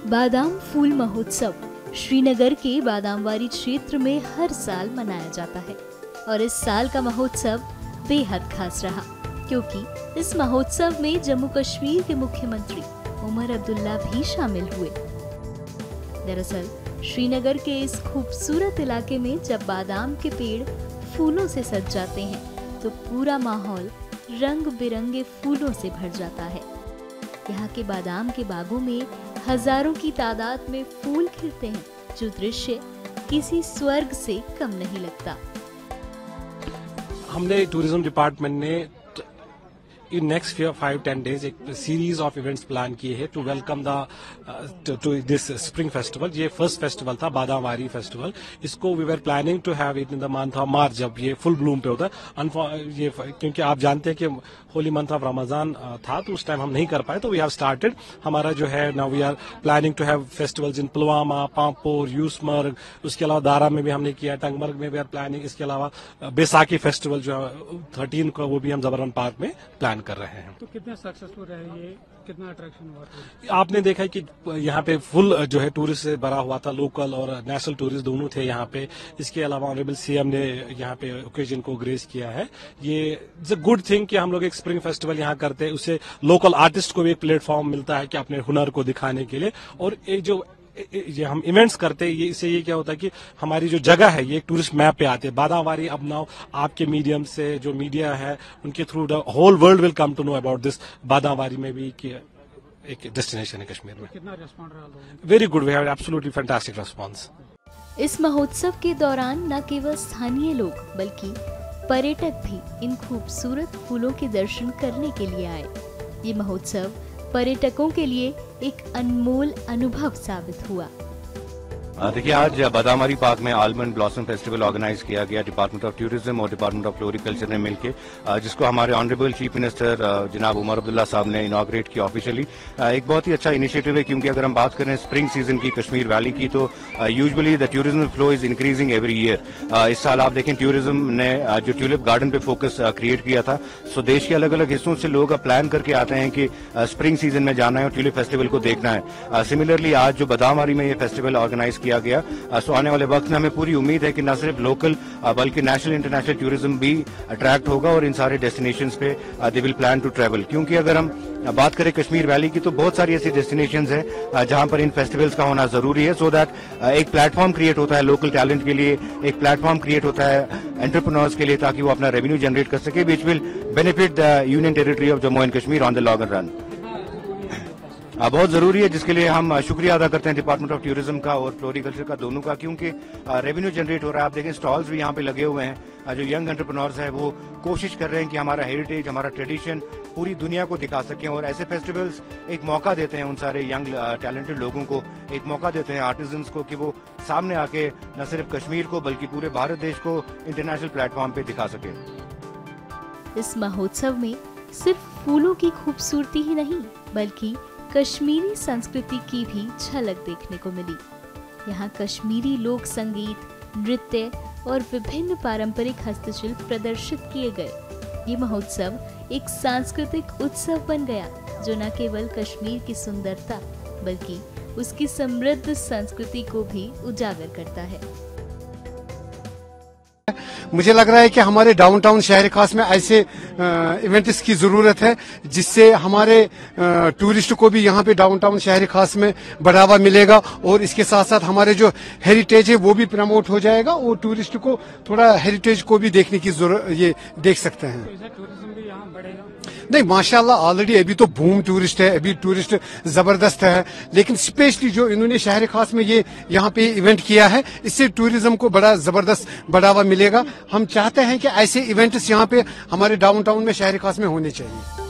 बादाम फूल महोत्सव श्रीनगर के बादामवारी क्षेत्र में हर साल मनाया जाता है और इस साल का महोत्सव बेहद खास रहा क्योंकि इस महोत्सव में जम्मू कश्मीर के मुख्यमंत्री उमर अब्दुल्ला भी शामिल हुए। दरअसल श्रीनगर के इस खूबसूरत इलाके में जब बादाम के पेड़ फूलों से सज जाते हैं तो पूरा माहौल रंग बिरंगे फूलों से भर जाता है। यहाँ के बादाम के बागों में हजारों की तादाद में फूल खिलते हैं जो दृश्य किसी स्वर्ग से कम नहीं लगता। हमने टूरिज्म डिपार्टमेंट ने इन नेक्स्ट 5-10 डेज एक सीरीज ऑफ इवेंट्स प्लान किए हैं to welcome to this spring festival. ये फर्स्ट फेस्टिवल था बादामवारी फेस्टिवल। इसको we were planning to have it in the month of March जब ये फुल ब्लूम पे होता है। ये क्योंकि आप जानते हैं कि होली मंथ ऑफ रमजान था तो उस टाइम हम नहीं कर पाए, तो वी हैव स्टार्टेड हमारा जो है now we are planning to have festivals in Pulwama, Pampore, Yusmarg, उसके अलावा दारा में भी हमने किया, टंगमर्ग में भी आर प्लानिंग। इसके अलावा बैसाखी फेस्टिवल जो है 13 को वो भी हम जबरन पार्क में प्लान कर रहे हैं। तो कितना सक्सेसफुल रहे ये, कितना अट्रैक्शन हुआ? आपने देखा है कि यहाँ पे फुल जो है टूरिस्ट से भरा हुआ था, लोकल और नेशनल टूरिस्ट दोनों थे यहाँ पे। इसके अलावा ऑनरेबल सीएम ने यहाँ पे ओकेजन को ग्रेस किया है। ये इट्स अ गुड थिंग कि हम लोग एक स्प्रिंग फेस्टिवल यहाँ करते हैं, उससे लोकल आर्टिस्ट को भी एक प्लेटफॉर्म मिलता है कि अपने हुनर को दिखाने के लिए। और एक जो ये हम इवेंट्स करते हैं ये इससे ये क्या होता है कि हमारी जो जगह है ये एक टूरिस्ट मैप पे आते हैं। बादामवारी अब नाउ आपके मीडियम से जो मीडिया है उनके through the whole world will come to know about this Badamwari में भी कि एक डेस्टिनेशन है कश्मीर में। कितना रिस्पॉन्स रहा? Very good, we have absolutely fantastic response. इस महोत्सव के दौरान न केवल स्थानीय लोग बल्कि पर्यटक भी इन खूबसूरत फूलों के दर्शन करने के लिए आए। ये महोत्सव पर्यटकों के लिए एक अनमोल अनुभव साबित हुआ। देखिए, आज बादामवारी पार्क में आलमंड ब्लॉसम फेस्टिवल ऑर्गेनाइज किया गया डिपार्टमेंट ऑफ टूरिज्म और डिपार्टमेंट ऑफ फ्लोरिकल्चर ने मिलकर, जिसको हमारे ऑनरेबल चीफ मिनिस्टर जनाब उमर अब्दुल्ला साहब ने इनॉग्रेट किया ऑफिशियली। एक बहुत ही अच्छा इनिशिएटिव है क्योंकि अगर हम बात करें स्प्रिंग सीजन की कश्मीर वैली की तो usually the tourism flow is increasing every year. इस साल आप देखें टूरिज्म ने जो ट्यूलिप गार्डन पे फोकस क्रिएट किया था, सो देश के अलग अलग हिस्सों से लोग प्लान करके आते हैं कि स्प्रिंग सीजन में जाना है और ट्यूलिप फेस्टिवल को देखना है। सिमिलरली आज जो बादामवारी में ये फेस्टिवल ऑर्गेनाइज किया गया, सो आने वाले वक्त में हमें पूरी उम्मीद है कि न सिर्फ लोकल बल्कि नेशनल इंटरनेशनल टूरिज्म भी अट्रैक्ट होगा और इन सारे डेस्टिनेशंस पे they will plan to travel. क्योंकि अगर हम बात करें कश्मीर वैली की तो बहुत सारी ऐसी डेस्टिनेशंस हैं जहां पर इन फेस्टिवल्स का होना जरूरी है, सो दैट एक प्लेटफॉर्म क्रिएट होता है लोकल टैलेंट के लिए, एक प्लेटफॉर्म क्रिएट होता है एंटरप्रेन्योर्स के लिए ताकि वो अपना रेवेन्यू जनरेट कर सके, which will benefit the union territory of Jammu and Kashmir on the long run. बहुत जरूरी है, जिसके लिए हम शुक्रिया अदा करते हैं डिपार्टमेंट ऑफ टूरिज्म का और फ्लोरिकल्चर का, दोनों का, क्योंकि रेवेन्यू जनरेट हो रहा है। आप देखें स्टॉल्स भी यहाँ पे लगे हुए हैं। जो यंग एंटरप्रेन्योर्स हैं वो कोशिश कर रहे हैं कि हमारा हेरिटेज, हमारा ट्रेडिशन पूरी दुनिया को दिखा सकें और ऐसे फेस्टिवल्स एक मौका देते हैं उन सारे यंग टैलेंटेड लोगों को, एक मौका देते हैं आर्टिजन्स को कि वो सामने आके न सिर्फ कश्मीर को बल्कि पूरे भारत देश को इंटरनेशनल प्लेटफॉर्म पे दिखा सके। इस महोत्सव में सिर्फ फूलों की खूबसूरती ही नहीं बल्कि कश्मीरी संस्कृति की भी झलक देखने को मिली। यहाँ कश्मीरी लोक संगीत, नृत्य और विभिन्न पारंपरिक हस्तशिल्प प्रदर्शित किए गए। ये महोत्सव एक सांस्कृतिक उत्सव बन गया जो न केवल कश्मीर की सुंदरता बल्कि उसकी समृद्ध संस्कृति को भी उजागर करता है। मुझे लग रहा है कि हमारे डाउनटाउन शहर खास में ऐसे इवेंट्स की जरूरत है जिससे हमारे टूरिस्ट को भी यहाँ पे डाउनटाउन शहर खास में बढ़ावा मिलेगा और इसके साथ साथ हमारे जो हेरिटेज है वो भी प्रमोट हो जाएगा और टूरिस्ट को थोड़ा हेरिटेज को भी देखने की जरूरत, ये देख सकते हैं। टूरिज्म भी यहाँ बढ़ेगा? नहीं, माशाल्लाह ऑलरेडी अभी तो बूम टूरिस्ट है, अभी टूरिस्ट जबरदस्त है, लेकिन स्पेशली जो इन्होंने शहर खास में ये यहाँ पे इवेंट किया है इससे टूरिज्म को बड़ा जबरदस्त बढ़ावा मिलेगा। हम चाहते हैं कि ऐसे इवेंट्स यहाँ पे हमारे डाउनटाउन में शहर खास में होने चाहिए।